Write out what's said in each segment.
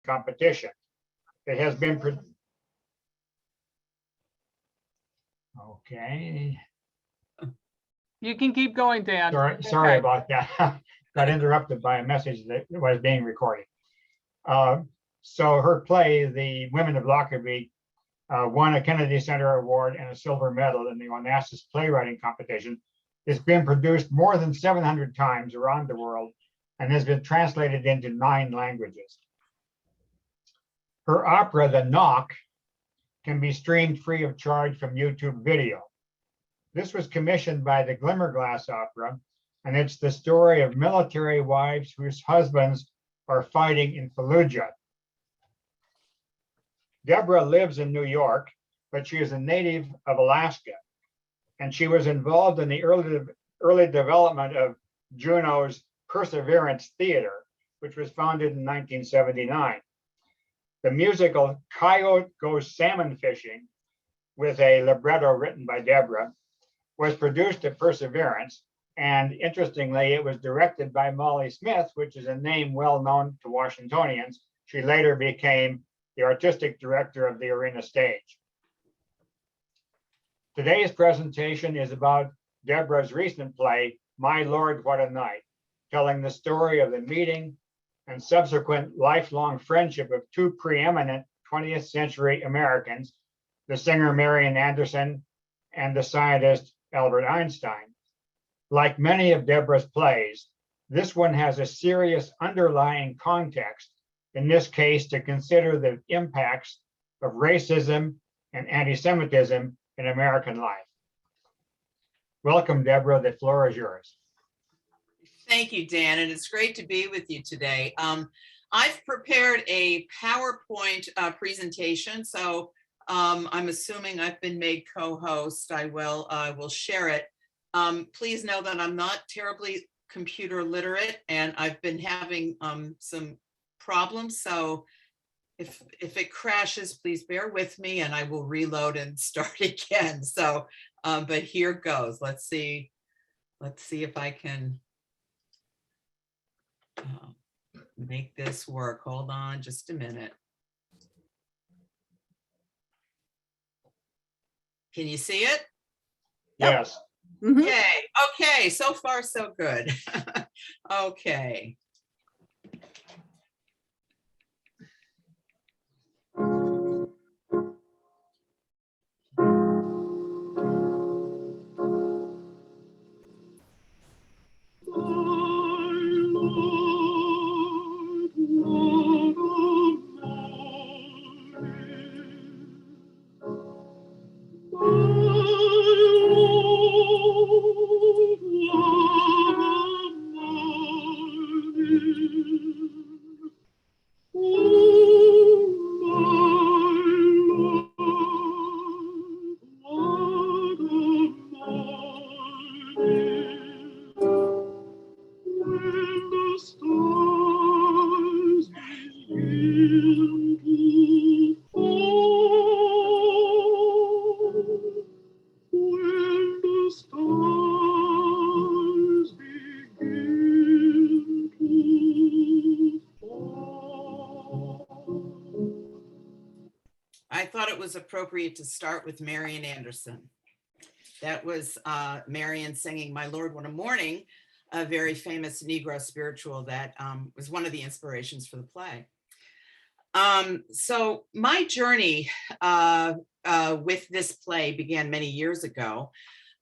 competition. It has been okay. You can keep going, Dan. Sorry about that. Got interrupted by a message that was being recorded. So her play, The Women of Lockerbie, won a Kennedy Center Award and a silver medal in the Onassis playwriting competition. It's been produced more than 700 times around the world and has been translated into 9 languages. Her opera, The Knock, can be streamed free of charge from YouTube video. This was commissioned by the Glimmerglass Opera, and it's the story of military wives whose husbands are fighting in Fallujah. Deborah lives in New York, but she is a native of Alaska, and she was involved in the early development of Juneau's Perseverance Theater, which was founded in 1979. The musical Coyote Goes Salmon Fishing, with a libretto written by Deborah, was produced at Perseverance, and interestingly, it was directed by Molly Smith, which is a name well known to Washingtonians. She later became the artistic director of the Arena Stage. Today's presentation is about Deborah's recent play, My Lord, What a Night, telling the story of the meeting and subsequent lifelong friendship of 2 preeminent 20th century Americans, the singer Marian Anderson and the scientist Albert Einstein. Like many of Deborah's plays, this one has a serious underlying context, in this case, to consider the impacts of racism and anti-Semitism in American life. Welcome, Deborah. The floor is yours. Thank you, Dan, and it's great to be with you today. I've prepared a PowerPoint presentation, so I'm assuming I've been made co-host. I will share it. Please know that I'm not terribly computer literate, and I've been having some problems. So if it crashes, please bear with me, and I will reload and start again. So, but here goes. Let's see if I can make this work. Hold on just a minute. Can you see it? Yes. Mm-hmm. Yay. Okay, so far so good. Okay. I thought it was appropriate to start with Marian Anderson. That was Marian singing My Lord, What a Morning, a very famous Negro spiritual that was one of the inspirations for the play. So my journey with this play began many years ago.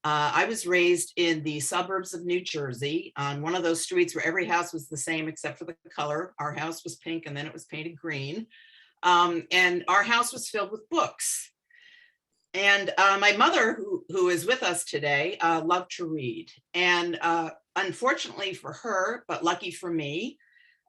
I was raised in the suburbs of New Jersey on one of those streets where every house was the same except for the color. Our house was pink and then it was painted green. And our house was filled with books. And my mother, who is with us today, loved to read. And unfortunately for her, but lucky for me,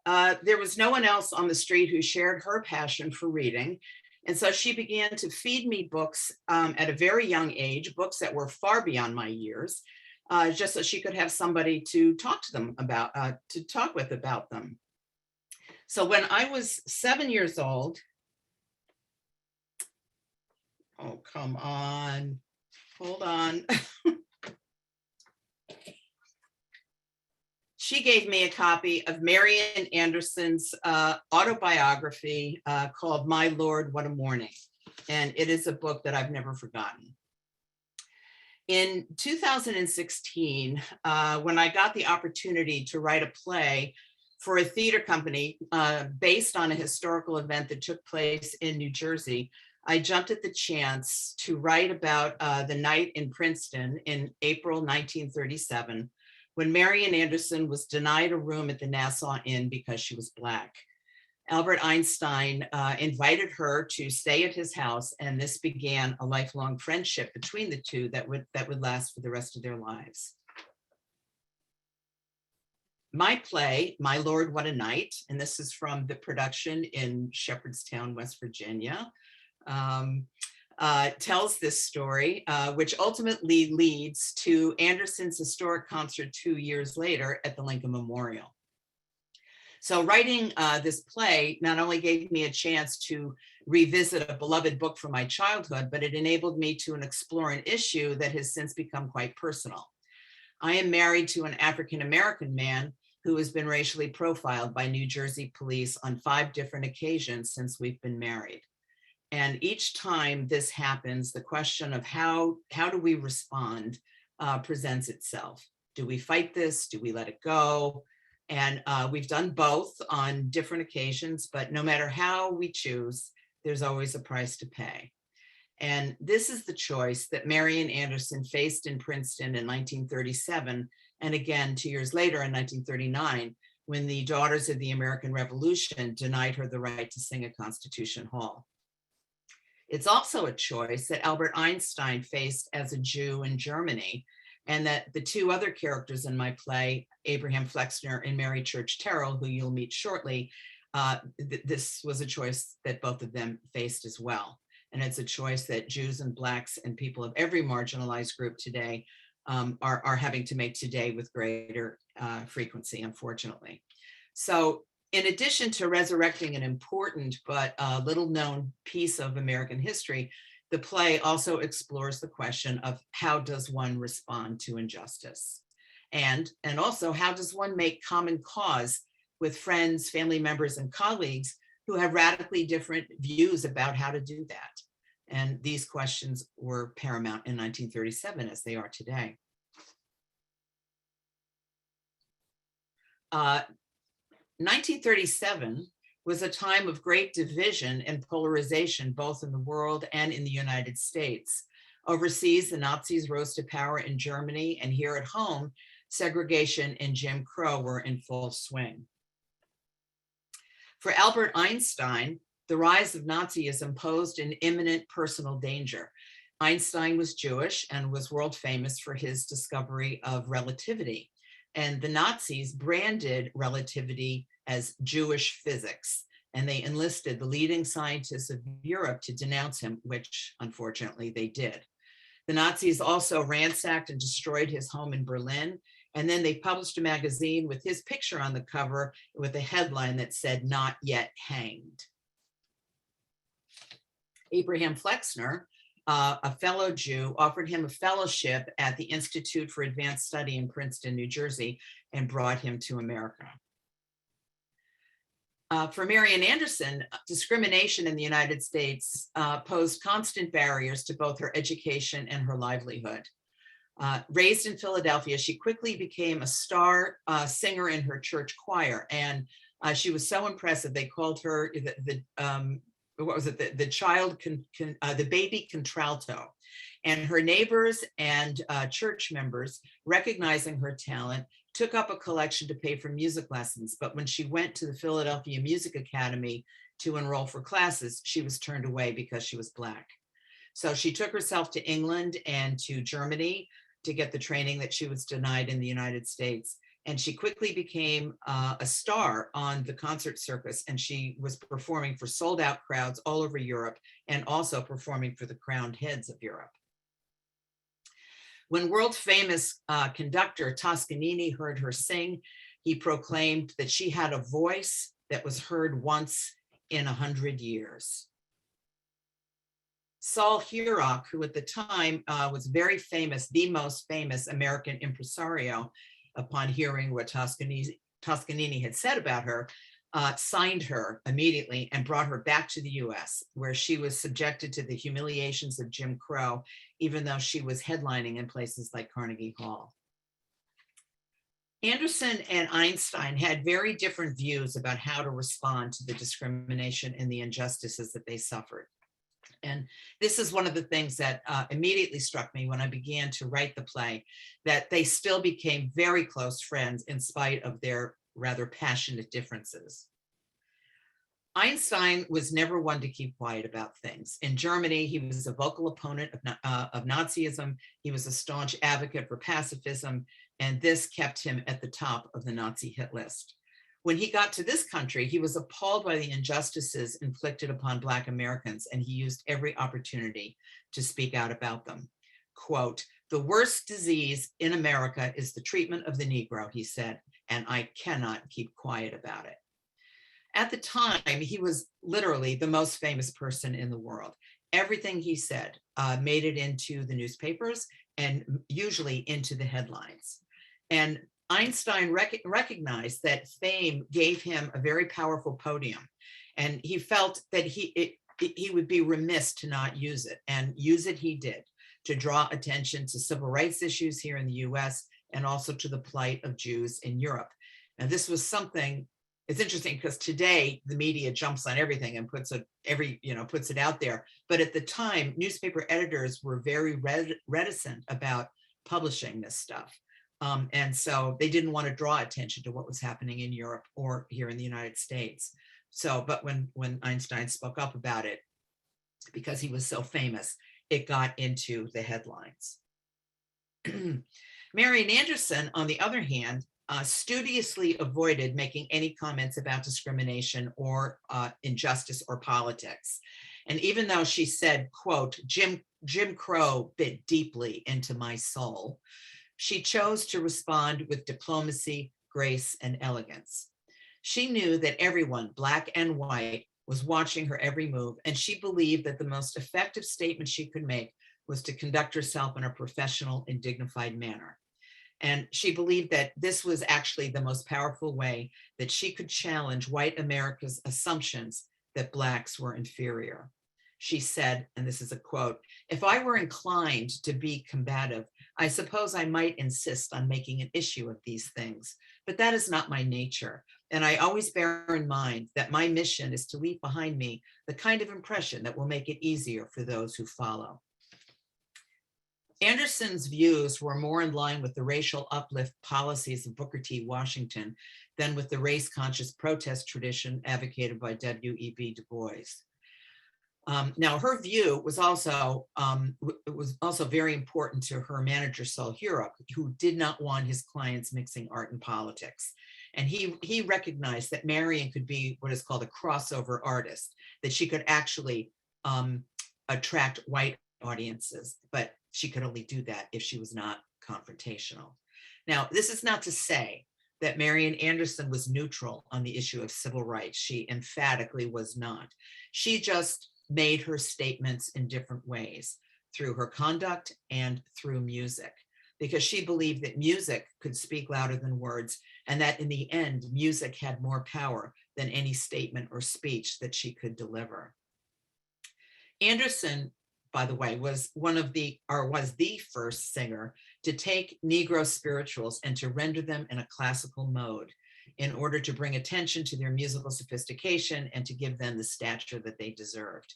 there was no one else on the street who shared her passion for reading. And so she began to feed me books at a very young age, books that were far beyond my years, just so she could have somebody to talk to them about, to talk with about them. So when I was 7 years old, oh, come on, hold on. she gave me a copy of Marian Anderson's autobiography called My Lord, What a Morning. And it is a book that I've never forgotten. In 2016, when I got the opportunity to write a play for a theater company based on a historical event that took place in New Jersey, I jumped at the chance to write about the night in Princeton in April 1937, when Marian Anderson was denied a room at the Nassau Inn because she was Black. Albert Einstein invited her to stay at his house, and this began a lifelong friendship between the two that would last for the rest of their lives. My play, My Lord, What a Night, and this is from the production in Shepherdstown, West Virginia, tells this story, which ultimately leads to Anderson's historic concert 2 years later at the Lincoln Memorial. So writing this play not only gave me a chance to revisit a beloved book from my childhood, but it enabled me to explore an issue that has since become quite personal. I am married to an African-American man who has been racially profiled by New Jersey police on 5 different occasions since we've been married. And each time this happens, the question of how do we respond presents itself. Do we fight this? Do we let it go? And we've done both on different occasions, but no matter how we choose, there's always a price to pay. And this is the choice that Marian Anderson faced in Princeton in 1937, and again 2 years later in 1939, when the Daughters of the American Revolution denied her the right to sing at Constitution Hall. It's also a choice that Albert Einstein faced as a Jew in Germany, and that the 2 other characters in my play, Abraham Flexner and Mary Church Terrell, who you'll meet shortly, this was a choice that both of them faced as well. And it's a choice that Jews and Blacks and people of every marginalized group today are having to make today with greater frequency, unfortunately. So in addition to resurrecting an important but little known piece of American history, the play also explores the question of how does one respond to injustice? And also, how does one make common cause with friends, family members, and colleagues who have radically different views about how to do that? And these questions were paramount in 1937 as they are today. 1937 was a time of great division and polarization, both in the world and in the United States. Overseas, the Nazis rose to power in Germany, and here at home, segregation and Jim Crow were in full swing. For Albert Einstein, the rise of Nazism posed an imminent personal danger. Einstein was Jewish and was world famous for his discovery of relativity. And the Nazis branded relativity as Jewish physics, and they enlisted the leading scientists of Europe to denounce him, which unfortunately they did. The Nazis also ransacked and destroyed his home in Berlin, and then they published a magazine with his picture on the cover with a headline that said, "Not yet hanged." Abraham Flexner, a fellow Jew, offered him a fellowship at the Institute for Advanced Study in Princeton, New Jersey, and brought him to America. For Marian Anderson, discrimination in the United States posed constant barriers to both her education and her livelihood. Raised in Philadelphia, she quickly became a star singer in her church choir, and she was so impressive. They called her the baby contralto. And her neighbors and church members, recognizing her talent, took up a collection to pay for music lessons. But when she went to the Philadelphia Music Academy to enroll for classes, she was turned away because she was Black. So she took herself to England and to Germany to get the training that she was denied in the United States. And she quickly became a star on the concert circus, and she was performing for sold out crowds all over Europe and also performing for the crowned heads of Europe. When world famous conductor Toscanini heard her sing, he proclaimed that she had a voice that was heard once in 100 years. Saul Hurok, who at the time was very famous, the most famous American impresario, upon hearing what Toscanini had said about her, signed her immediately and brought her back to the US, where she was subjected to the humiliations of Jim Crow, even though she was headlining in places like Carnegie Hall. Anderson and Einstein had very different views about how to respond to the discrimination and the injustices that they suffered. And this is one of the things that immediately struck me when I began to write the play, that they still became very close friends in spite of their rather passionate differences. Einstein was never one to keep quiet about things. In Germany, he was a vocal opponent of Nazism. He was a staunch advocate for pacifism, and this kept him at the top of the Nazi hit list. When he got to this country, he was appalled by the injustices inflicted upon Black Americans, and he used every opportunity to speak out about them. Quote, "The worst disease in America is the treatment of the Negro," he said, "and I cannot keep quiet about it." At the time, he was literally the most famous person in the world. Everything he said made it into the newspapers and usually into the headlines. And Einstein recognized that fame gave him a very powerful podium, and he felt that he would be remiss to not use it, and use it he did, to draw attention to civil rights issues here in the US and also to the plight of Jews in Europe. And this was something, it's interesting because today the media jumps on everything and puts it out there. But at the time, newspaper editors were very reticent about publishing this stuff. And so they didn't want to draw attention to what was happening in Europe or here in the United States. So, but when Einstein spoke up about it, because he was so famous, it got into the headlines. Marian Anderson, on the other hand, studiously avoided making any comments about discrimination or injustice or politics. And even though she said, quote, Jim Crow bit deeply into my soul, she chose to respond with diplomacy, grace, and elegance. She knew that everyone, Black and white, was watching her every move, and she believed that the most effective statement she could make was to conduct herself in a professional and dignified manner. And she believed that this was actually the most powerful way that she could challenge white America's assumptions that Blacks were inferior. She said, and this is a quote, "If I were inclined to be combative, I suppose I might insist on making an issue of these things, but that is not my nature. And I always bear in mind that my mission is to leave behind me the kind of impression that will make it easier for those who follow." Anderson's views were more in line with the racial uplift policies of Booker T. Washington than with the race-conscious protest tradition advocated by W.E.B. Du Bois. Now, her view was also very important to her manager, Sol Hurok, who did not want his clients mixing art and politics. And he recognized that Marian could be what is called a crossover artist, that she could actually attract white audiences, but she could only do that if she was not confrontational. Now, this is not to say that Marian Anderson was neutral on the issue of civil rights. She emphatically was not. She just made her statements in different ways, through her conduct and through music, because she believed that music could speak louder than words, and that in the end, music had more power than any statement or speech that she could deliver. Anderson, by the way, was the first singer to take Negro spirituals and to render them in a classical mode in order to bring attention to their musical sophistication and to give them the stature that they deserved.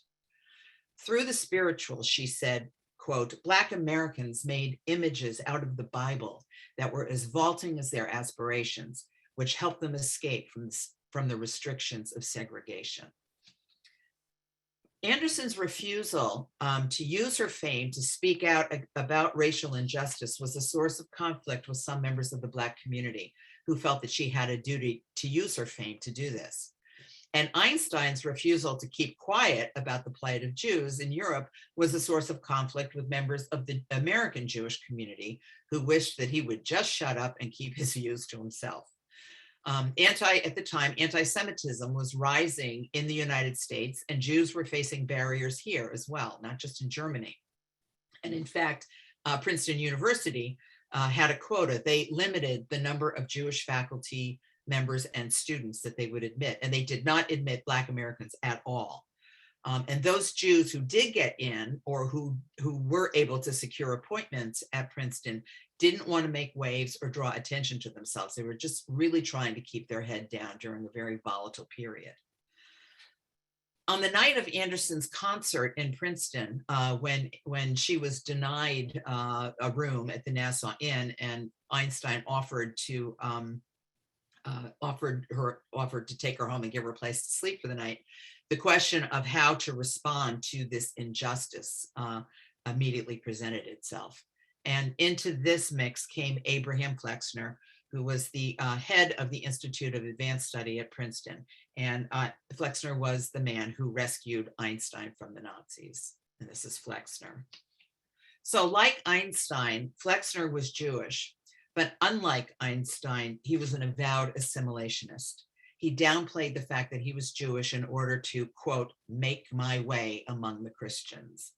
Through the spirituals, she said, quote, "Black Americans made images out of the Bible that were as vaulting as their aspirations, which helped them escape from the restrictions of segregation." Anderson's refusal to use her fame to speak out about racial injustice was a source of conflict with some members of the Black community who felt that she had a duty to use her fame to do this. And Einstein's refusal to keep quiet about the plight of Jews in Europe was a source of conflict with members of the American Jewish community who wished that he would just shut up and keep his views to himself. At the time, anti-Semitism was rising in the United States, and Jews were facing barriers here as well, not just in Germany. And in fact, Princeton University had a quota. They limited the number of Jewish faculty members and students that they would admit, and they did not admit Black Americans at all. And those Jews who did get in, or who were able to secure appointments at Princeton, didn't want to make waves or draw attention to themselves. They were just really trying to keep their head down during a very volatile period. On the night of Anderson's concert in Princeton, when she was denied a room at the Nassau Inn, and Einstein offered to take her home and give her a place to sleep for the night, the question of how to respond to this injustice immediately presented itself. And into this mix came Abraham Flexner, who was the head of the Institute of Advanced Study at Princeton. And Flexner was the man who rescued Einstein from the Nazis. And this is Flexner. So like Einstein, Flexner was Jewish, but unlike Einstein, he was an avowed assimilationist. He downplayed the fact that he was Jewish in order to, quote, make my way among the Christians.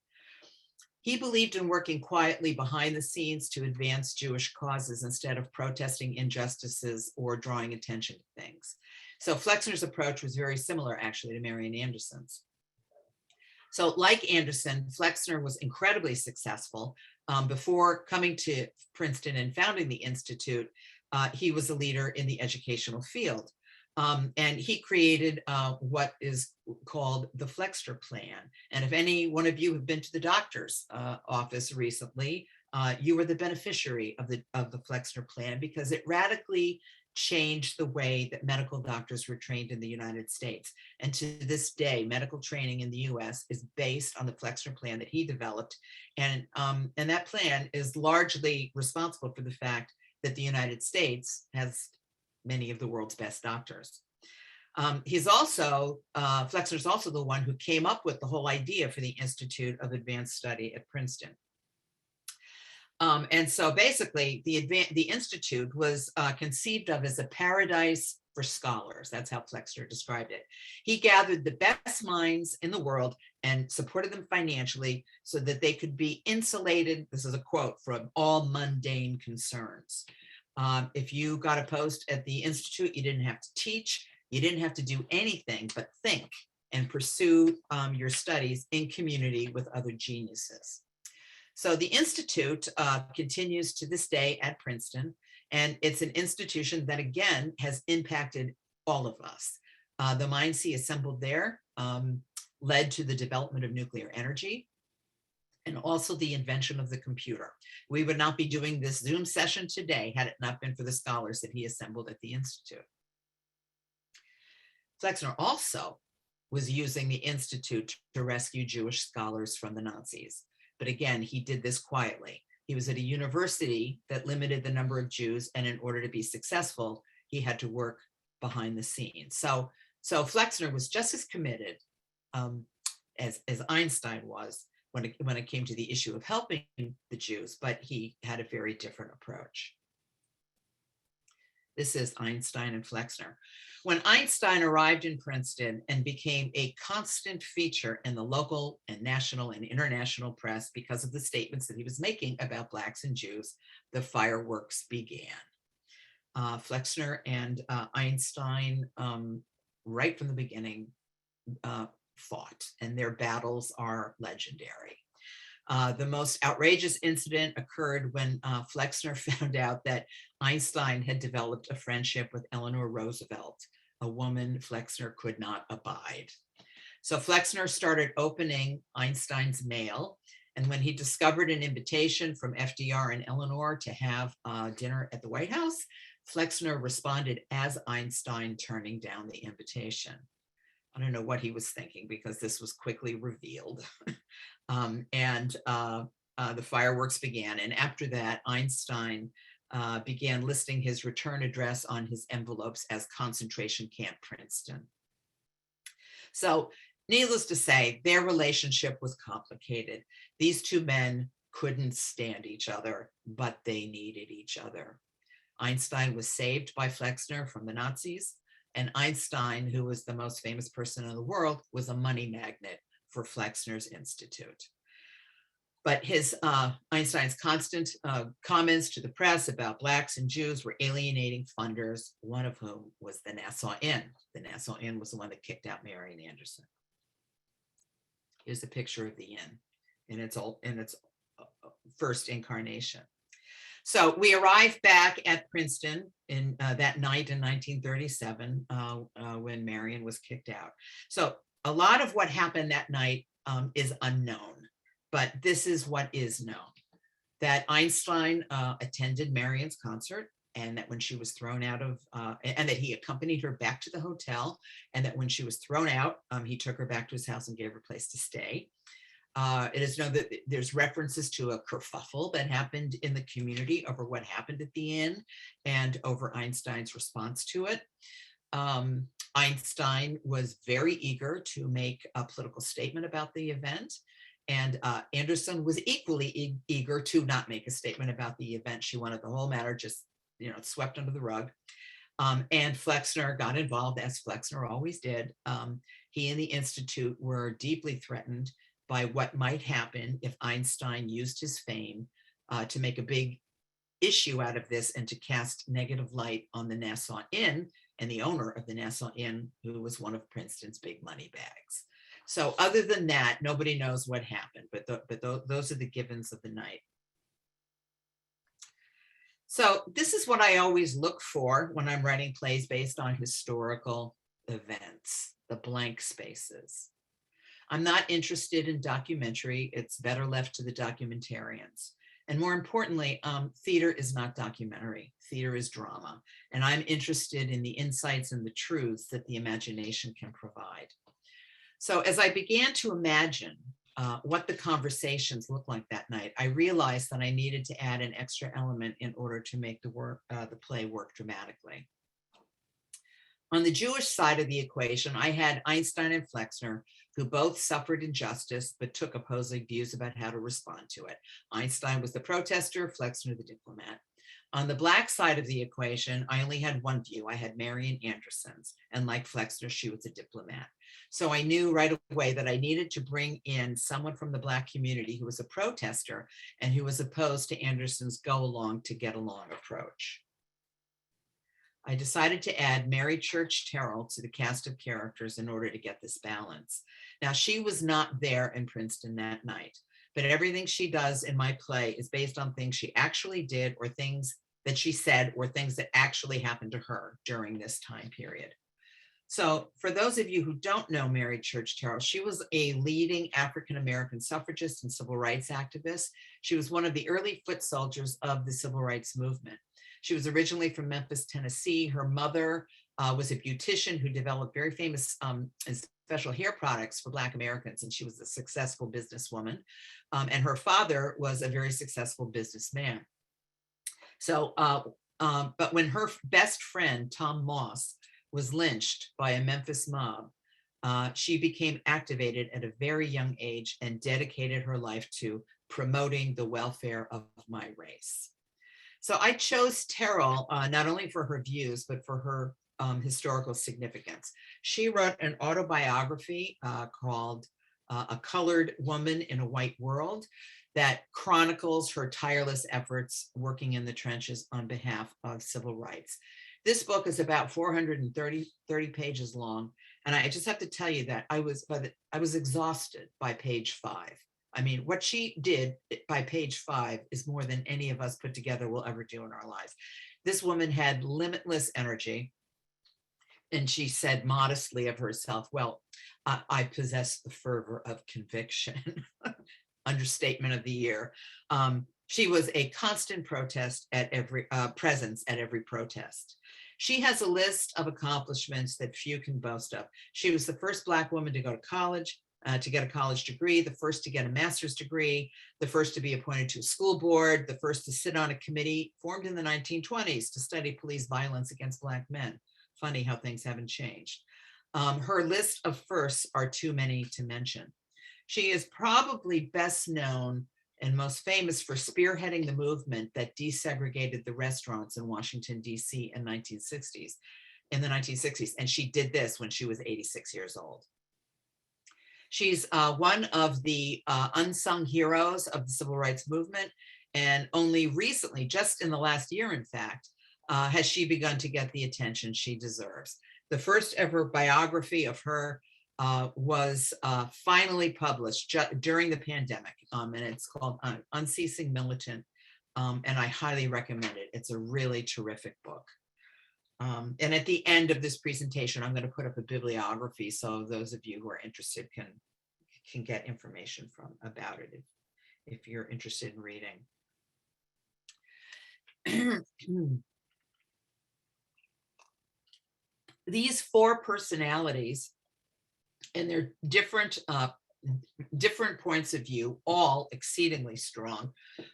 He believed in working quietly behind the scenes to advance Jewish causes instead of protesting injustices or drawing attention to things. So Flexner's approach was very similar, actually, to Marian Anderson's. So like Anderson, Flexner was incredibly successful. Before coming to Princeton and founding the Institute, he was a leader in the educational field. And he created what is called the Flexner Plan. And if any one of you have been to the doctor's office recently, you were the beneficiary of the Flexner Plan, because it radically changed the way that medical doctors were trained in the United States. And to this day, medical training in the US is based on the Flexner Plan that he developed. And that plan is largely responsible for the fact that the United States has many of the world's best doctors. He's also, Flexner's also the one who came up with the whole idea for the Institute of Advanced Study at Princeton. And so basically the Institute was conceived of as a paradise for scholars. That's how Flexner described it. He gathered the best minds in the world and supported them financially so that they could be insulated, this is a quote, from all mundane concerns. If you got a post at the Institute, you didn't have to teach, you didn't have to do anything but think and pursue your studies in community with other geniuses. So the Institute continues to this day at Princeton, and it's an institution that, again, has impacted all of us. The minds he assembled there led to the development of nuclear energy, and also the invention of the computer. We would not be doing this Zoom session today had it not been for the scholars that he assembled at the Institute. Flexner also was using the Institute to rescue Jewish scholars from the Nazis. But again, he did this quietly. He was at a university that limited the number of Jews, and in order to be successful, he had to work behind the scenes. So Flexner was just as committed as Einstein was when it came to the issue of helping the Jews, but he had a very different approach. This is Einstein and Flexner. When Einstein arrived in Princeton and became a constant feature in the local and national and international press because of the statements that he was making about Blacks and Jews, the fireworks began. Flexner and Einstein, right from the beginning, fought, and their battles are legendary. The most outrageous incident occurred when Flexner found out that Einstein had developed a friendship with Eleanor Roosevelt, a woman Flexner could not abide. So Flexner started opening Einstein's mail, and when he discovered an invitation from FDR and Eleanor to have dinner at the White House, Flexner responded as Einstein, turning down the invitation. I don't know what he was thinking, because this was quickly revealed. The fireworks began. And after that, Einstein began listing his return address on his envelopes as Concentration Camp Princeton. So needless to say, their relationship was complicated. These two men couldn't stand each other, but they needed each other. Einstein was saved by Flexner from the Nazis, and Einstein, who was the most famous person in the world, was a money magnet for Flexner's Institute. But his Einstein's constant comments to the press about Blacks and Jews were alienating funders, one of whom was the Nassau Inn. The Nassau Inn was the one that kicked out Marian Anderson. Here's a picture of the inn in its first incarnation. So we arrived back at Princeton in that night in 1937 when Marion was kicked out. So a lot of what happened that night is unknown, but this is what is known. That Einstein attended Marion's concert, and that when she was thrown out of, and that he accompanied her back to the hotel, and that when she was thrown out, he took her back to his house and gave her a place to stay. It is known that there's references to a kerfuffle that happened in the community over what happened at the inn and over Einstein's response to it. Einstein was very eager to make a political statement about the event, and Anderson was equally eager to not make a statement about the event. She wanted the whole matter just, swept under the rug. And Flexner got involved, as Flexner always did. He and the Institute were deeply threatened by what might happen if Einstein used his fame to make a big issue out of this and to cast negative light on the Nassau Inn and the owner of the Nassau Inn, who was one of Princeton's big money bags. So other than that, nobody knows what happened, but those are the givens of the night. So this is what I always look for when I'm writing plays based on historical events, the blank spaces. I'm not interested in documentary. It's better left to the documentarians. And more importantly, theater is not documentary. Theater is drama. And I'm interested in the insights and the truths that the imagination can provide. So as I began to imagine what the conversations looked like that night, I realized that I needed to add an extra element in order to make the play work dramatically. On the Jewish side of the equation, I had Einstein and Flexner, who both suffered injustice, but took opposing views about how to respond to it. Einstein was the protester, Flexner the diplomat. On the Black side of the equation, I only had one view. I had Marian Anderson's, and like Flexner, she was a diplomat. So I knew right away that I needed to bring in someone from the Black community who was a protester and who was opposed to Anderson's go along to get along approach. I decided to add Mary Church Terrell to the cast of characters in order to get this balance. Now, she was not there in Princeton that night, but everything she does in my play is based on things she actually did or things that she said or things that actually happened to her during this time period. So for those of you who don't know Mary Church Terrell, she was a leading African-American suffragist and civil rights activist. She was one of the early foot soldiers of the civil rights movement. She was originally from Memphis, Tennessee. Her mother was a beautician who developed very famous special hair products for Black Americans, and she was a successful businesswoman. And her father was a very successful businessman. So, but when her best friend, Tom Moss, was lynched by a Memphis mob, she became activated at a very young age and dedicated her life to promoting the welfare of my race. So I chose Terrell not only for her views, but for her historical significance. She wrote an autobiography called A Colored Woman in a White World that chronicles her tireless efforts working in the trenches on behalf of civil rights. This book is about 430 pages long. And I just have to tell you that I was exhausted by page 5. I mean, what she did by page 5 is more than any of us put together will ever do in our lives. This woman had limitless energy. And she said modestly of herself, well, I possess the fervor of conviction. Understatement of the year. She was a constant presence at every protest. She has a list of accomplishments that few can boast of. She was the first Black woman to go to college, to get a college degree, the first to get a master's degree, the first to be appointed to a school board, the first to sit on a committee formed in the 1920s to study police violence against Black men. Funny how things haven't changed. Her list of firsts are too many to mention. She is probably best known and most famous for spearheading the movement that desegregated the restaurants in Washington, D.C. in the 1960s. And she did this when she was 86 years old. She's one of the unsung heroes of the civil rights movement. And only recently, just in the last year, in fact, has she begun to get the attention she deserves. The first ever biography of her was finally published during the pandemic, and it's called Unceasing Militant, and I highly recommend it. It's a really terrific book. And at the end of this presentation, I'm going to put up a bibliography so those of you who are interested can get information about it if you're interested in reading. These four personalities and their different points of view, all exceedingly strong,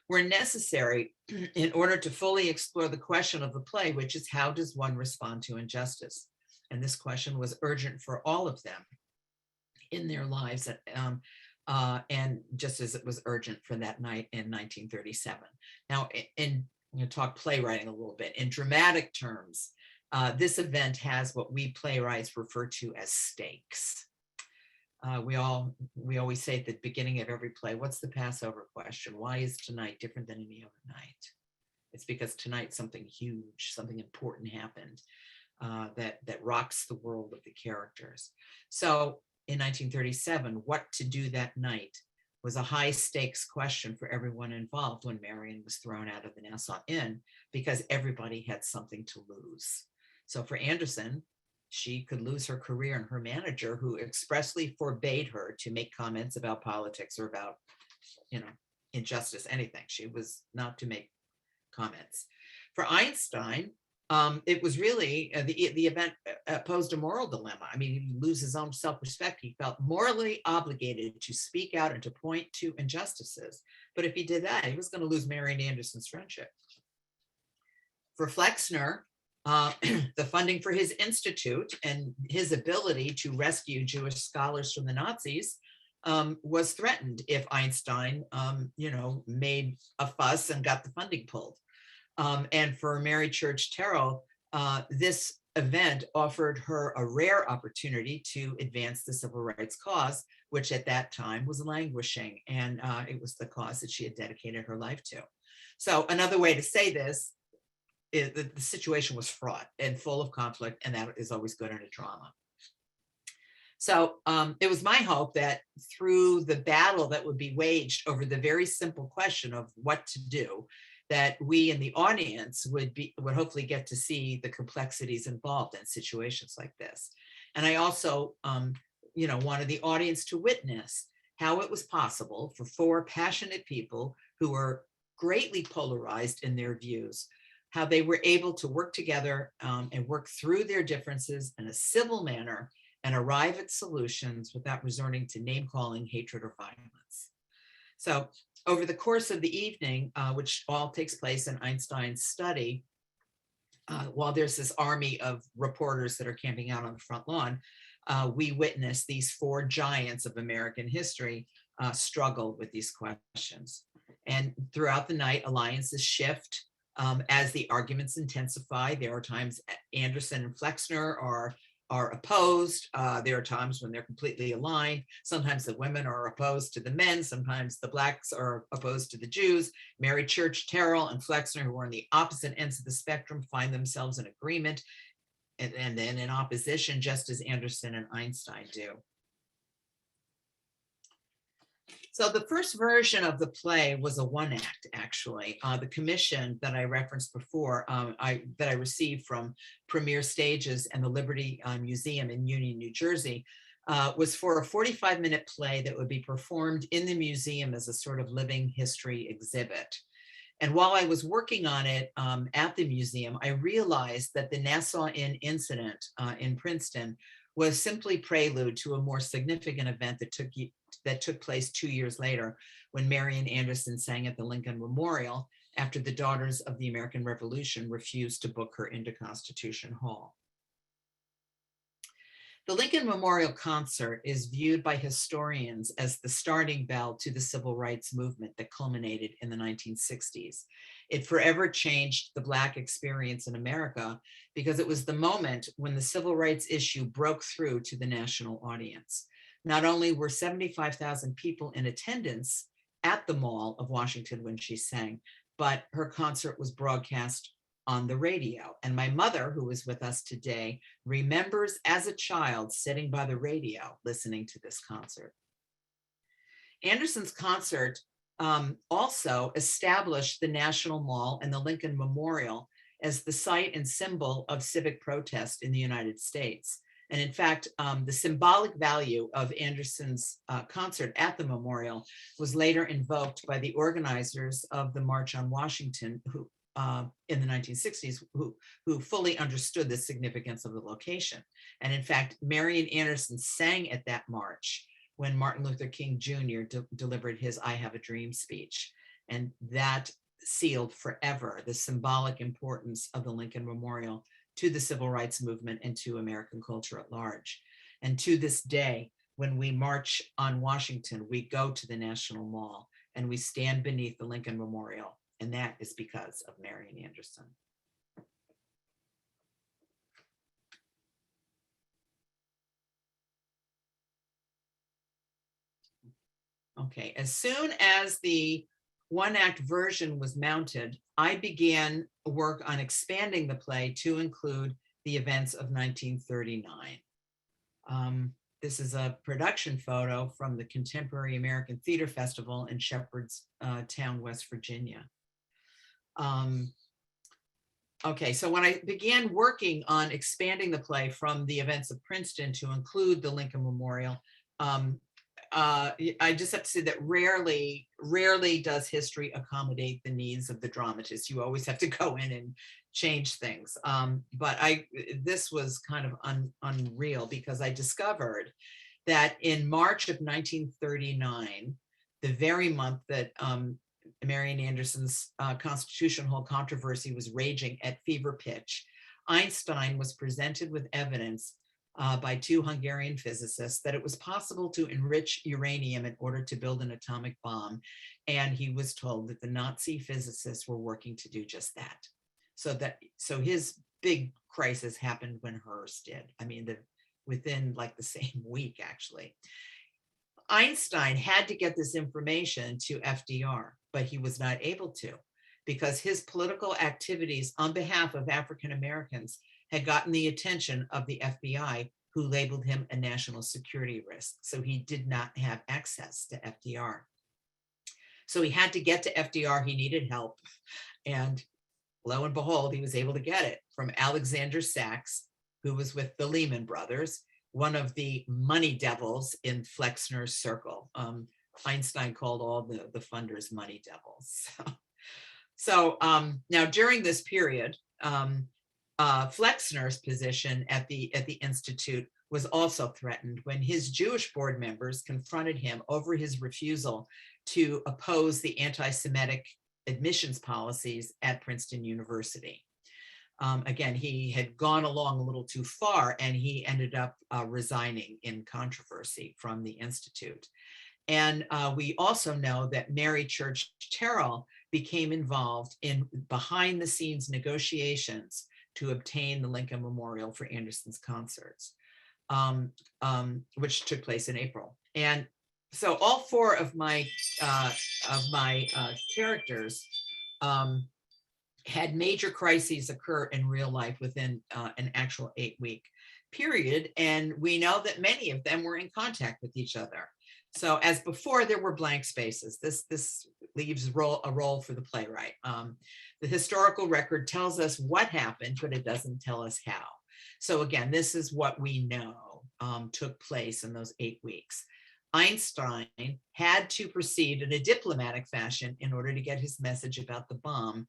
were necessary in order to fully explore the question of the play, which is, how does one respond to injustice? And this question was urgent for all of them in their lives, and just as it was urgent for that night in 1937. Now, talk playwriting a little bit. In dramatic terms, this event has what we playwrights refer to as stakes. We always say at the beginning of every play, what's the Passover question? Why is tonight different than any other night? It's because tonight something huge, something important happened that rocks the world of the characters. So in 1937, what to do that night was a high stakes question for everyone involved when Marion was thrown out of the Nassau Inn, because everybody had something to lose. So for Anderson, she could lose her career, and her manager, who expressly forbade her to make comments about politics or about, injustice, anything. She was not to make comments. For Einstein, it was really the event posed a moral dilemma. I mean, he lose his own self-respect. He felt morally obligated to speak out and to point to injustices. But if he did that, he was going to lose Marian Anderson's friendship. For Flexner, the funding for his institute and his ability to rescue Jewish scholars from the Nazis was threatened if Einstein, made a fuss and got the funding pulled. And for Mary Church Terrell, this event offered her a rare opportunity to advance the civil rights cause, which at that time was languishing, and it was the cause that she had dedicated her life to. So another way to say this is that the situation was fraught and full of conflict, and that is always good in a drama. So it was my hope that through the battle that would be waged over the very simple question of what to do, that we in the audience would hopefully get to see the complexities involved in situations like this. And I also, wanted the audience to witness how it was possible for four passionate people who were greatly polarized in their views, how they were able to work together and work through their differences in a civil manner and arrive at solutions without resorting to name-calling, hatred, or violence. So over the course of the evening, which all takes place in Einstein's study, while there's this army of reporters that are camping out on the front lawn, we witness these four giants of American history struggle with these questions. And throughout the night, alliances shift as the arguments intensify. There are times Anderson and Flexner are opposed. There are times when they're completely aligned. Sometimes the women are opposed to the men. Sometimes the Blacks are opposed to the Jews. Mary Church Terrell and Flexner, who are on the opposite ends of the spectrum, find themselves in agreement and then in opposition, just as Anderson and Einstein do. So the first version of the play was a one act, actually. The commission that I referenced before, that I received from Premier Stages and the Liberty Museum in Union, New Jersey, was for a 45-minute play that would be performed in the museum as a sort of living history exhibit. And while I was working on it at the museum, I realized that the Nassau Inn incident in Princeton was simply prelude to a more significant event that took place 2 years later, when Marian Anderson sang at the Lincoln Memorial after the Daughters of the American Revolution refused to book her into Constitution Hall. The Lincoln Memorial Concert is viewed by historians as the starting bell to the civil rights movement that culminated in the 1960s. It forever changed the Black experience in America because it was the moment when the civil rights issue broke through to the national audience. Not only were 75,000 people in attendance at the Mall of Washington when she sang, but her concert was broadcast on the radio. And my mother, who is with us today, remembers as a child sitting by the radio listening to this concert. Anderson's concert also established the National Mall and the Lincoln Memorial as the site and symbol of civic protest in the United States. And in fact, the symbolic value of Anderson's concert at the memorial was later invoked by the organizers of the March on Washington, who in the 1960s, who fully understood the significance of the location. And in fact, Marian Anderson sang at that march when Martin Luther King Jr. delivered his "I Have a Dream" speech. And that sealed forever the symbolic importance of the Lincoln Memorial to the civil rights movement and to American culture at large. And to this day, when we march on Washington, we go to the National Mall and we stand beneath the Lincoln Memorial. And that is because of Marian Anderson. Okay, as soon as the one-act version was mounted, I began work on expanding the play to include the events of 1939. This is a production photo from the Contemporary American Theater Festival in Shepherdstown, West Virginia. Okay, so when I began working on expanding the play from the events of Princeton to include the Lincoln Memorial, I just have to say that rarely does history accommodate the needs of the dramatist. You always have to go in and change things. But this was kind of unreal, because I discovered that in March of 1939, the very month that Marian Anderson's Constitution Hall controversy was raging at fever pitch, Einstein was presented with evidence by two Hungarian physicists that it was possible to enrich uranium in order to build an atomic bomb. And he was told that the Nazi physicists were working to do just that. So his big crisis happened when hers did. I mean, within like the same week, actually. Einstein had to get this information to FDR, but he was not able to, because his political activities on behalf of African Americans had gotten the attention of the FBI, who labeled him a national security risk. So he did not have access to FDR. So he had to get to FDR. He needed help. And lo and behold, he was able to get it from Alexander Sachs, who was with the Lehman Brothers, one of the money devils in Flexner's circle. Einstein called all the funders money devils. So now during this period, Flexner's position at the Institute was also threatened when his Jewish board members confronted him over his refusal to oppose the anti-Semitic admissions policies at Princeton University. Again, he had gone along a little too far, and he ended up resigning in controversy from the Institute. And we also know that Mary Church Terrell became involved in behind the scenes negotiations to obtain the Lincoln Memorial for Anderson's concerts, which took place in April. And so all four of my characters had major crises occur in real life within an actual 8-week period. And we know that many of them were in contact with each other. So as before, there were blank spaces. This leaves a role for the playwright. The historical record tells us what happened, but it doesn't tell us how. So again, this is what we know took place in those 8 weeks. Einstein had to proceed in a diplomatic fashion in order to get his message about the bomb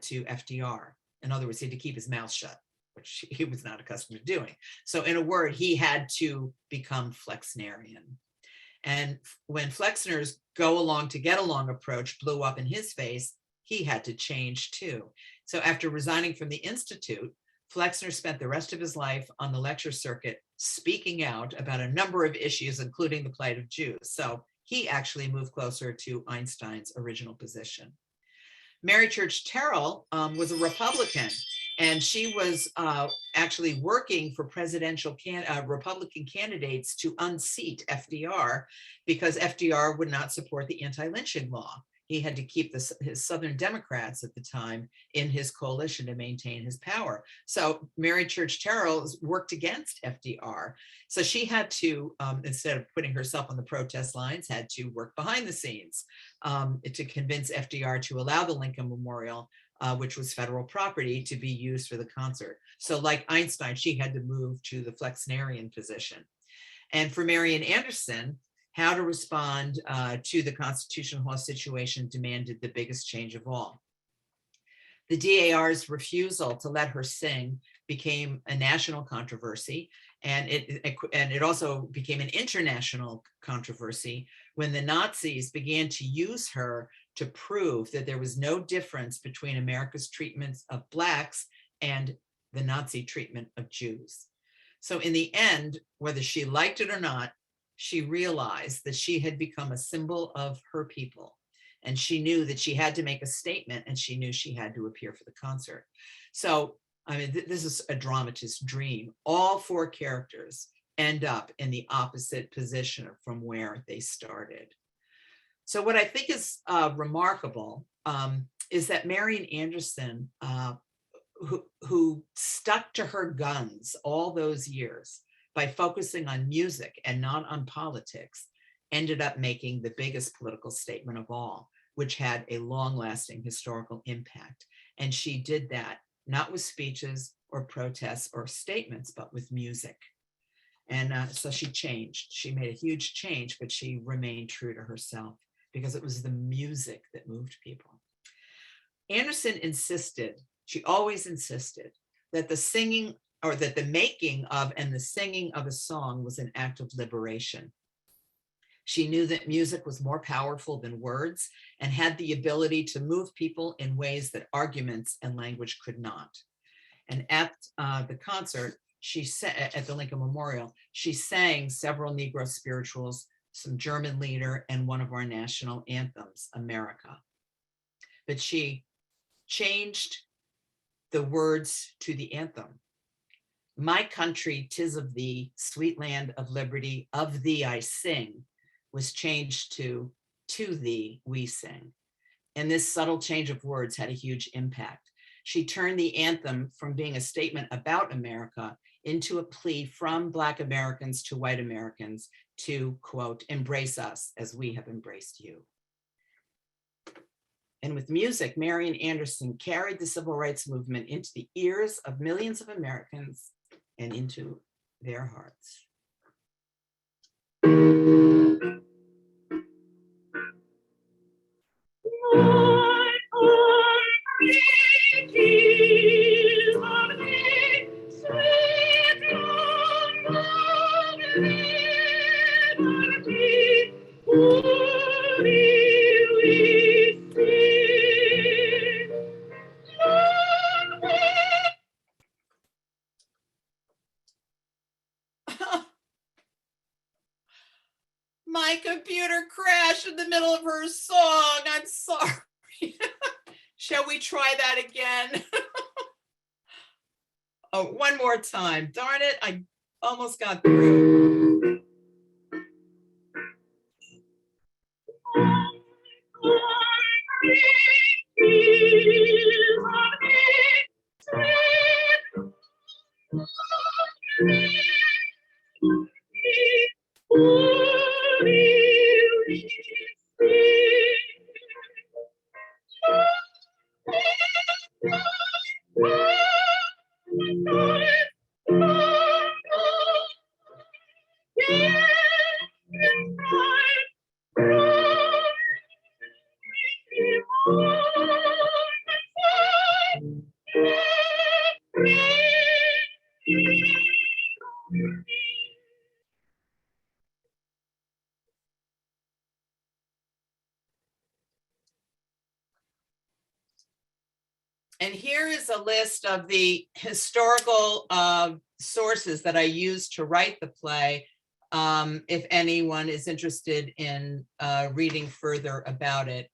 to FDR. In other words, he had to keep his mouth shut, which he was not accustomed to doing. So in a word, he had to become Flexnerian. And when Flexner's go along to get along approach blew up in his face, he had to change too. So after resigning from the Institute, Flexner spent the rest of his life on the lecture circuit speaking out about a number of issues, including the plight of Jews. So he actually moved closer to Einstein's original position. Mary Church Terrell was a Republican, And she was actually working for presidential Republican candidates to unseat FDR because FDR would not support the anti-lynching law. He had to keep his Southern Democrats at the time in his coalition to maintain his power. So Mary Church Terrell worked against FDR. So she had to, instead of putting herself on the protest lines, had to work behind the scenes to convince FDR to allow the Lincoln Memorial, which was federal property, to be used for the concert. So like Einstein, she had to move to the Flexnerian position. And for Marian Anderson, how to respond to the Constitution Hall situation demanded the biggest change of all. The DAR's refusal to let her sing became a national controversy, and it also became an international controversy when the Nazis began to use her to prove that there was no difference between America's treatments of Blacks and the Nazi treatment of Jews. So in the end, whether she liked it or not, she realized that she had become a symbol of her people. And she knew that she had to make a statement, and she knew she had to appear for the concert. So, I mean, this is a dramatist's dream. All four characters end up in the opposite position from where they started. So what I think is remarkable is that Marian Anderson, who stuck to her guns all those years by focusing on music and not on politics, ended up making the biggest political statement of all, which had a long-lasting historical impact. And she did that not with speeches or protests or statements, but with music. And so she changed. She made a huge change, but she remained true to herself because it was the music that moved people. Anderson insisted, she always insisted, that the singing, or that the making of and the singing of a song was an act of liberation. She knew that music was more powerful than words and had the ability to move people in ways that arguments and language could not. And at the concert, she said, at the Lincoln Memorial, she sang several Negro spirituals, some German leader, and one of our national anthems, America. But she changed the words to the anthem. My country, 'tis of thee, sweet land of liberty, of thee I sing, was changed to thee we sing. And this subtle change of words had a huge impact. She turned the anthem from being a statement about America into a plea from Black Americans to white Americans to, quote, embrace us as we have embraced you. And with music, Marian Anderson carried the civil rights movement into the ears of millions of Americans and into their hearts. My computer crashed in the middle of her song. I'm sorry. Shall we try that again? Oh, one more time. Darn it, I almost got through. And here is a list of the historical sources that I used to write the play, if anyone is interested in reading further about it.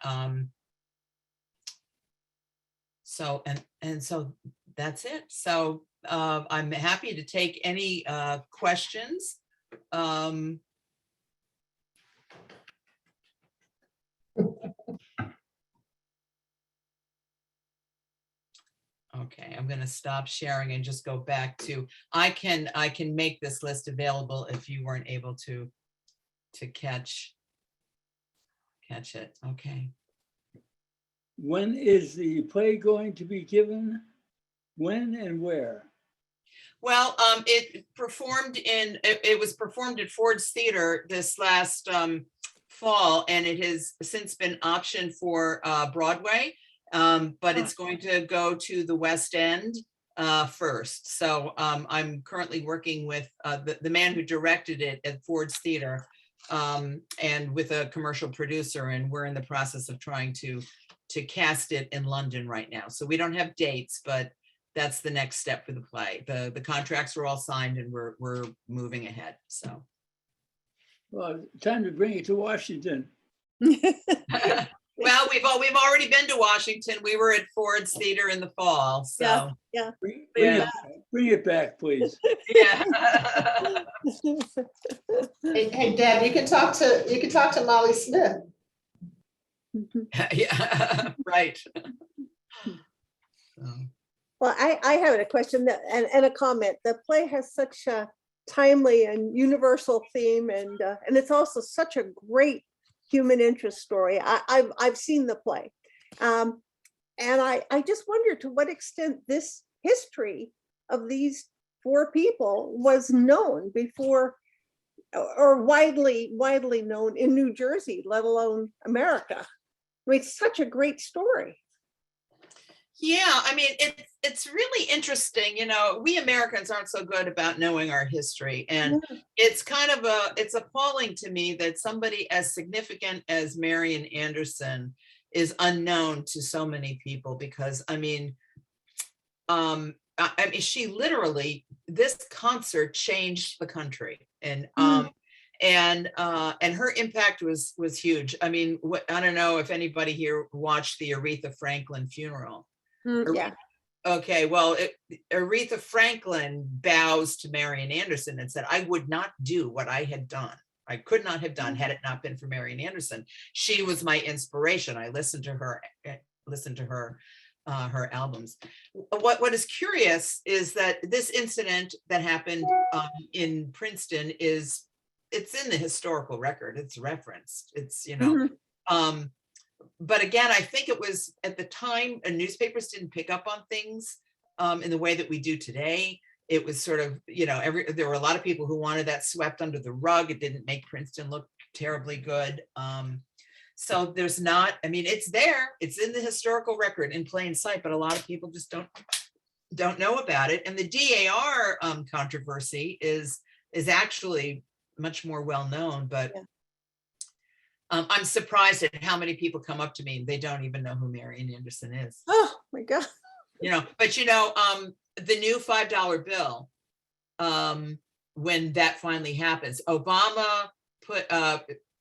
So that's it. So I'm happy to take any questions. Okay, I'm going to stop sharing and just go back to, I can make this list available if you weren't able to catch it. Okay. When is the play going to be given? When and where? Well, it was performed at Ford's Theater this last fall, and it has since been optioned for Broadway, but it's going to go to the West End first. So I'm currently working with the man who directed it at Ford's Theater, and with a commercial producer, and we're in the process of trying to cast it in London right now. So we don't have dates, but that's the next step for the play. The contracts were all signed and we're moving ahead. So. Well, time to bring it to Washington. Well, we've already been to Washington. We were at Ford's Theater in the fall. So Yeah. Bring it back, please. yeah. Hey, Deb, you can talk to Molly Smith. Yeah. Right. So. Well, I have a question and a comment. The play has such a timely and universal theme, and it's also such a great human interest story. I've seen the play, and I just wonder to what extent this history of these four people was known before, or widely known in New Jersey, let alone America. I mean, it's such a great story. Yeah, I mean, it's really interesting. You know, we Americans aren't so good about knowing our history, and it's kind of it's appalling to me that somebody as significant as Marian Anderson is unknown to so many people, because I mean, she literally, this concert changed the country, and her impact was huge. I mean, I don't know if anybody here watched the Aretha Franklin funeral. Yeah. Okay, well, Aretha Franklin bows to Marian Anderson and said, I would not do what I had done. I could not have done had it not been for Marian Anderson. She was my inspiration. I listened to her albums. What is curious is that this incident that happened in Princeton it's in the historical record. It's referenced. It's, you know, but again, I think it was at the time, newspapers didn't pick up on things in the way that we do today. It was sort of, you know, there were a lot of people who wanted that swept under the rug. It didn't make Princeton look terribly good. So there's not, I mean, it's there, it's in the historical record in plain sight, but a lot of people just don't know about it. And the DAR controversy is actually much more well known, but I'm surprised at how many people come up to me and they don't even know who Marian Anderson is. Oh my God. You know, but you know, the new $5 bill, when that finally happens, Obama put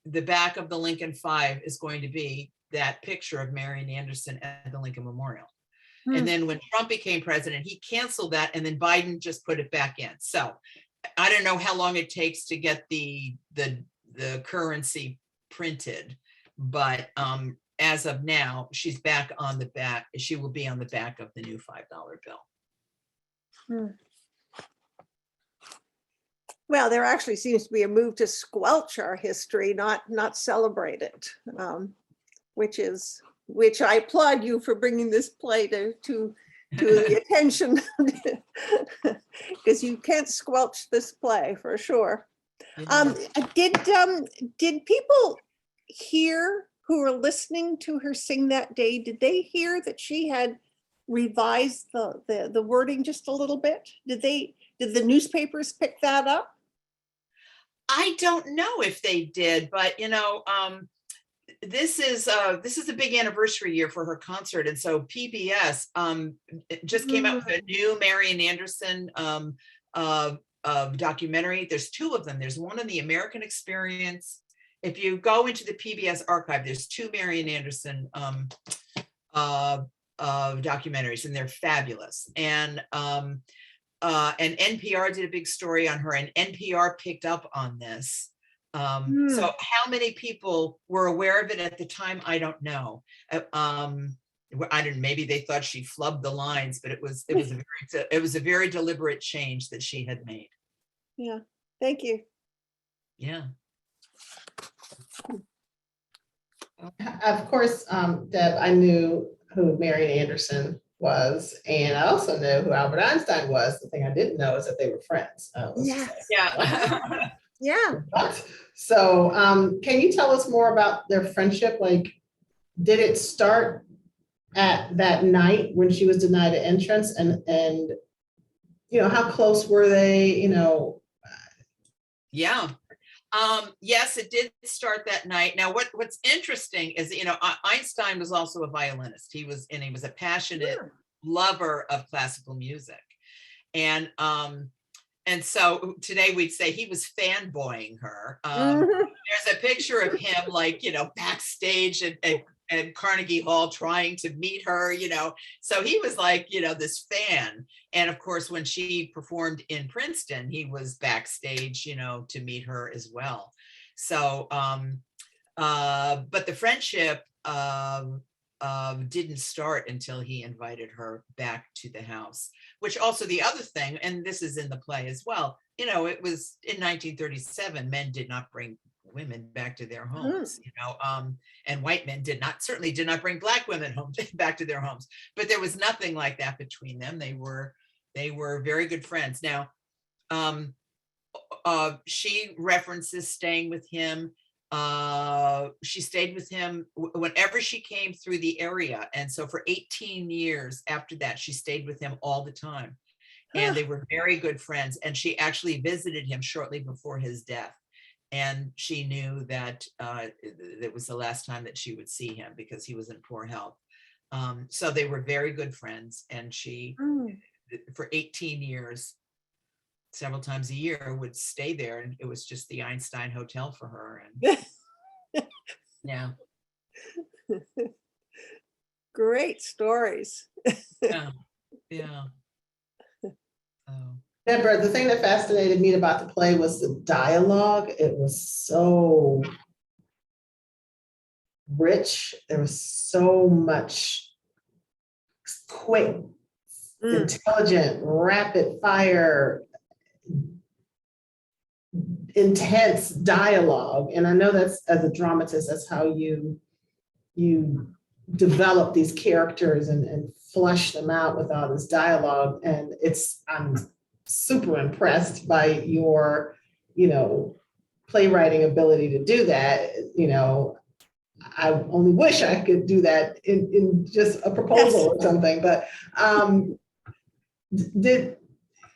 the back of the Lincoln 5 is going to be that picture of Marian Anderson at the Lincoln Memorial. And then when Trump became president, he canceled that, and then Biden just put it back in. So I don't know how long it takes to get the currency printed, but as of now, she's back on the back. She will be on the back of the new $5 bill. Well, there actually seems to be a move to squelch our history, not celebrate it, which I applaud you for bringing this play to the attention, because you can't squelch this play for sure. Did people hear who were listening to her sing that day? Did they hear that she had revised the wording just a little bit? Did the newspapers pick that up? I don't know if they did, but you know, this is a big anniversary year for her concert, and so PBS just came out with a new Marian Anderson documentary. There's two of them. There's one on the American Experience. If you go into the PBS archive, there's two Marian Anderson documentaries, and they're fabulous. And NPR did a big story on her, and NPR picked up on this. So how many people were aware of it at the time? I don't know. I don't. Maybe they thought she flubbed the lines, but it was a very deliberate change that she had made. Yeah, thank you. Yeah. Of course, Deb, I knew who Marian Anderson was, and I also knew who Albert Einstein was. The thing I didn't know is that they were friends. Yes. Yeah. Yeah. What? So, can you tell us more about their friendship? Like, did it start at that night when she was denied an entrance, and how close were they? Yeah. Yes, it did start that night. Now, what's interesting is, Einstein was also a violinist. He was a passionate lover of classical music. And so today we'd say he was fanboying her. There's a picture of him backstage at Carnegie Hall trying to meet her, so he was like, this fan. And of course, when she performed in Princeton, he was backstage, to meet her as well. So, but the friendship didn't start until he invited her back to the house, which also the other thing, and this is in the play as well, it was in 1937, men did not bring women back to their homes, and white men certainly did not bring Black women back to their homes, but there was nothing like that between them. They were very good friends. Now, she references staying with him. She stayed with him whenever she came through the area. And so for 18 years after that, she stayed with him all the time. And they were very good friends. And she actually visited him shortly before his death. And she knew that it was the last time that she would see him because he was in poor health. So they were very good friends. And she, for 18 years, several times a year, would stay there. And it was just the Einstein Hotel for her. And yeah. Great stories. Yeah. Yeah. Oh. Deborah, the thing that fascinated me about the play was the dialogue. It was so rich. There was so much quick, intelligent, rapid fire, intense dialogue. And I know that's, as a dramatist, that's how you develop these characters and flush them out with all this dialogue. And I'm super impressed by your, playwriting ability to do that. I only wish I could do that in just a proposal or something, but did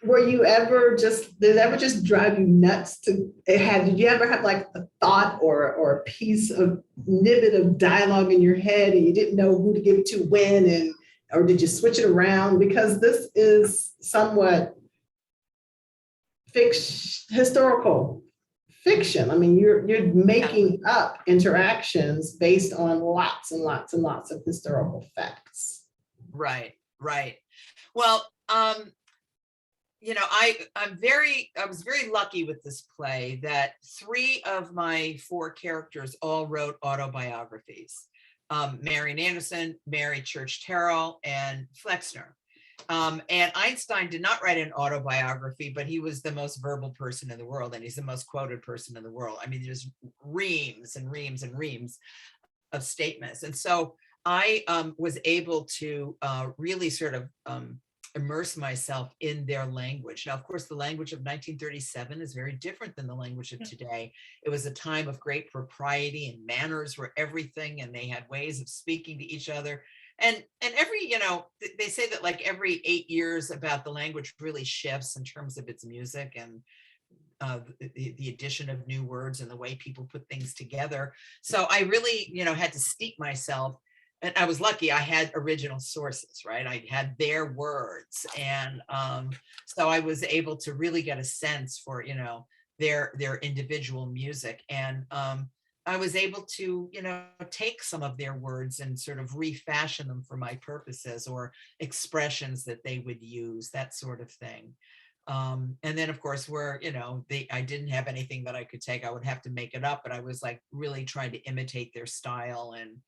it ever just drive you nuts did you ever have like a thought or a piece of snippet of dialogue in your head and you didn't know who to give it to when, or did you switch it around? Because this is somewhat historical fiction. I mean, you're making up interactions based on lots and lots and lots of historical facts. Right. Well, I was very lucky with this play that 3 of my 4 characters all wrote autobiographies. Marian Anderson, Mary Church Terrell, and Flexner. And Einstein did not write an autobiography, but he was the most verbal person in the world, and he's the most quoted person in the world. I mean, there's reams and reams and reams of statements. And so I was able to really sort of immerse myself in their language. Now, of course, the language of 1937 is very different than the language of today. It was a time of great propriety, and manners were everything, and they had ways of speaking to each other. And every, they say that like every 8 years about the language really shifts in terms of its music and the addition of new words and the way people put things together. So I really, had to steep myself. And I was lucky I had original sources, right? I had their words. And so I was able to really get a sense for, their individual music. And I was able to, take some of their words and sort of refashion them for my purposes, or expressions that they would use, that sort of thing. And then of course I didn't have anything that I could take. I would have to make it up, but I was like really trying to imitate their style and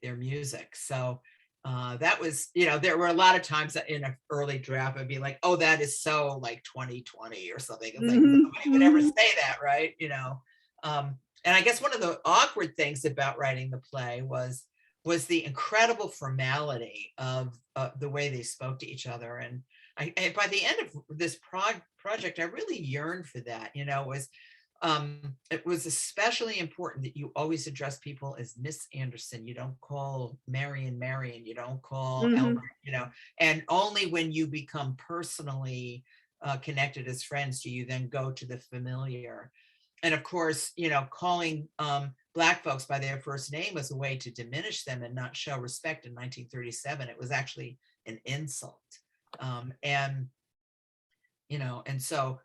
their music. So that was, there were a lot of times that in an early draft, I'd be like, oh, that is so like 2020 or something. It's like, nobody would ever say that, right? And I guess one of the awkward things about writing the play was the incredible formality of the way they spoke to each other. And by the end of this project, I really yearned for that. It was especially important that you always address people as Miss Anderson. You don't call Marion, you don't call Albert, and only when you become personally connected as friends do you then go to the familiar. And of course, calling Black folks by their first name was a way to diminish them and not show respect in 1937. It was actually an insult. And so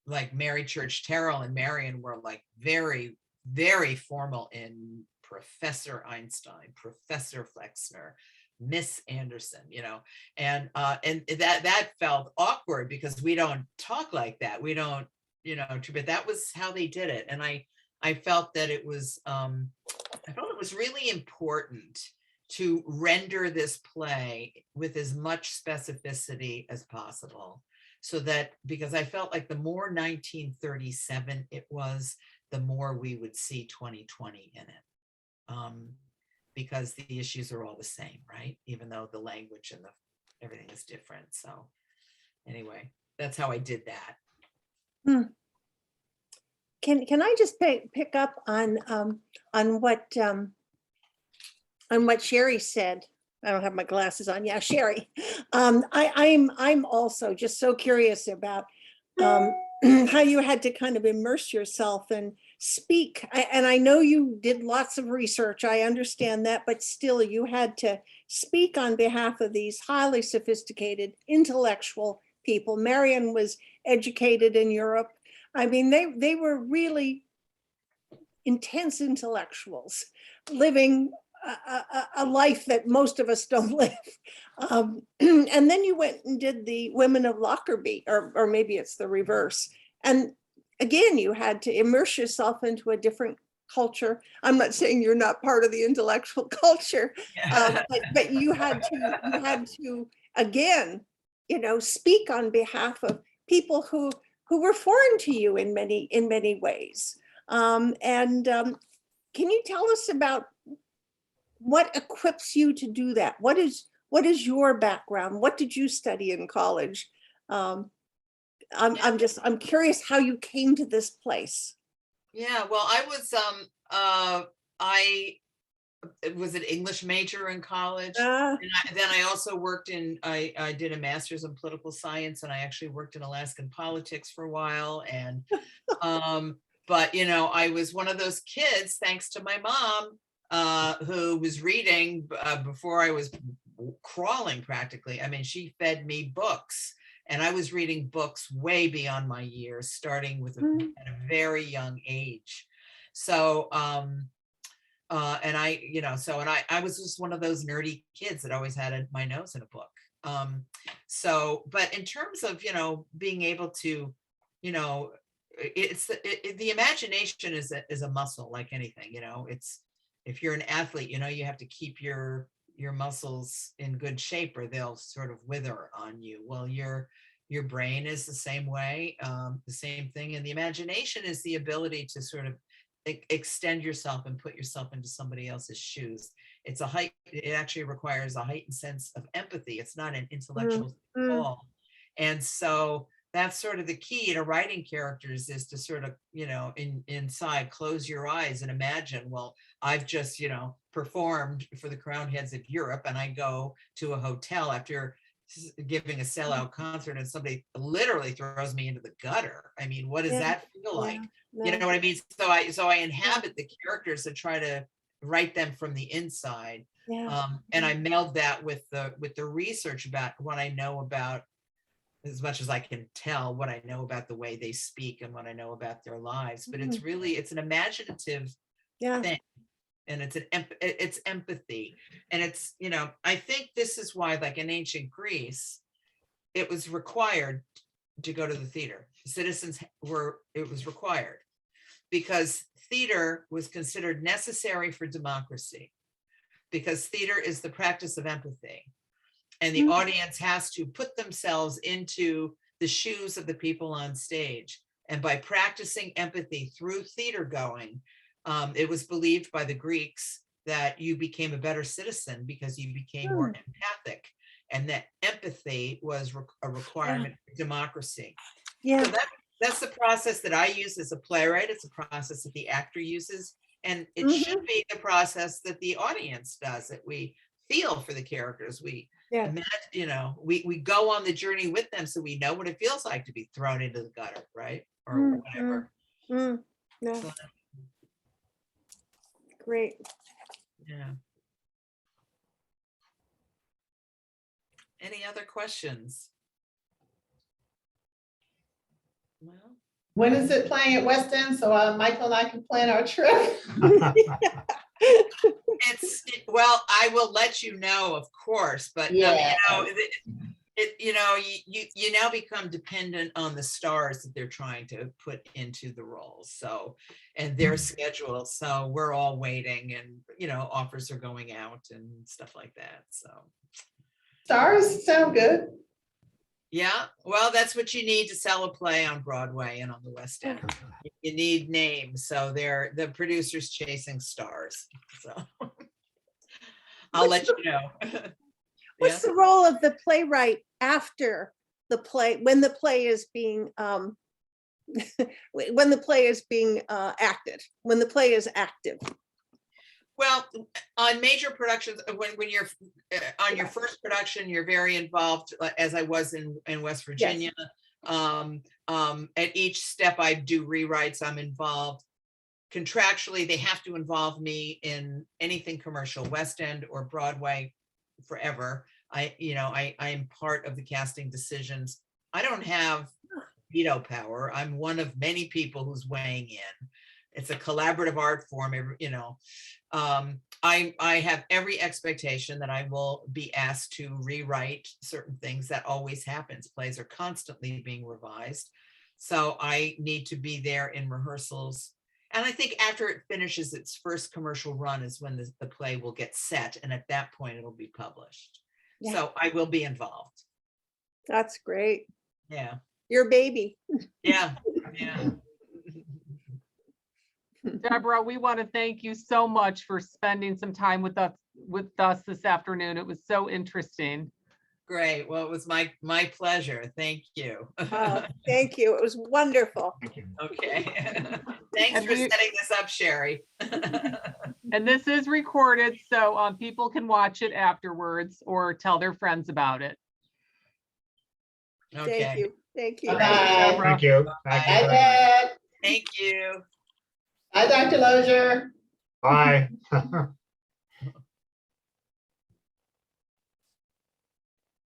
like Mary Church Terrell and Marion were like very, very formal in Professor Einstein, Professor Flexner, Miss Anderson, and that felt awkward because we don't talk like that. We don't, but that was how they did it. And I felt that it was, really important to render this play with as much specificity as possible. So that, because I felt like the more 1937 it was, the more we would see 2020 in it. Because the issues are all the same, right? Even though the language and everything is different. So anyway, that's how I did that. Can I just pick up on what Sherry said? I don't have my glasses on. Yeah, Sherry. I'm also just so curious about how you had to kind of immerse yourself and speak. And I know you did lots of research. I understand that, but still you had to speak on behalf of these highly sophisticated intellectual people. Marion was educated in Europe. I mean, they were really intense intellectuals living a life that most of us don't live. And then you went and did the Women of Lockerbie, or maybe it's the reverse. And again, you had to immerse yourself into a different culture. I'm not saying you're not part of the intellectual culture, but you had to again, speak on behalf of people who were foreign to you in many ways. Can you tell us about what equips you to do that? What is your background? What did you study in college? I'm curious how you came to this place. Yeah, well, I was an English major in college. And then I also worked I did a master's in political science, and I actually worked in Alaskan politics for a while. And, but, I was one of those kids, thanks to my mom, who was reading before I was crawling practically. I mean, she fed me books, and I was reading books way beyond my years, starting with at a very young age. So, and I was just one of those nerdy kids that always had my nose in a book. But in terms of, being able to, it's the imagination is a muscle like anything, it's, if you're an athlete, you have to keep your muscles in good shape or they'll sort of wither on you. Well, your brain is the same way, the same thing. And the imagination is the ability to sort of extend yourself and put yourself into somebody else's shoes. It actually requires a heightened sense of empathy. It's not an intellectual call. And so that's sort of the key to writing characters, is to sort of, inside, close your eyes and imagine, well, I've just, performed for the Crowned Heads of Europe, and I go to a hotel after giving a sellout concert and somebody literally throws me into the gutter. I mean, what does that feel like? You know what I mean? So I inhabit the characters and try to write them from the inside. And I meld that with the research about what I know about as much as I can tell, what I know about the way they speak and what I know about their lives. But it's really, it's an imaginative Yeah. thing. And it's empathy. And it's, I think this is why, like in ancient Greece, it was required to go to the theater. It was required because theater was considered necessary for democracy, because theater is the practice of empathy. And the audience has to put themselves into the shoes of the people on stage. And by practicing empathy through theater going, it was believed by the Greeks that you became a better citizen because you became more empathic, and that empathy was a requirement for democracy. Yeah. So that's the process that I use as a playwright. It's a process that the actor uses, and it should be the process that the audience does, that we feel for the characters. We imagine, we go on the journey with them, so we know what it feels like to be thrown into the gutter, right? Or whatever. Yeah. So, Great. yeah. Any other questions? Well, When is it playing at West End? So Michael and I can plan our trip. well, I will let you know, of course, but Yeah. you now become dependent on the stars that they're trying to put into the roles. So, and their schedule. So we're all waiting, and offers are going out and stuff like that. So Stars sound good. yeah, well, that's what you need to sell a play on Broadway and on the West End. You need names. So they're the producers chasing stars. So I'll let you know. What's the role of the playwright after the play, when the play is being when the play is being acted, when the play is active? Well, on major productions, when you're on your first production, you're very involved, as I was in West Virginia. At each step I do rewrites, I'm involved. Contractually, they have to involve me in anything commercial, West End or Broadway, forever. I am part of the casting decisions. I don't have veto power. I'm one of many people who's weighing in. It's a collaborative art form. I have every expectation that I will be asked to rewrite certain things. That always happens. Plays are constantly being revised. So I need to be there in rehearsals. And I think after it finishes its first commercial run is when the play will get set. And at that point, it'll be published. Yeah. So I will be involved. That's great. Yeah. Your baby. Yeah. Yeah. Deborah, we want to thank you so much for spending some time with us this afternoon. It was so interesting. Great. Well, it was my pleasure. Thank you. Oh, thank you. It was wonderful. Thank you. Okay. Thanks And for setting this up, Sherry. And this is recorded, so people can watch it afterwards or tell their friends about it. Okay. Thank you. Thank you. Bye. Thank you. Thank Bye, you. Dad. Thank you. Bye, Dr. Lozier. Bye.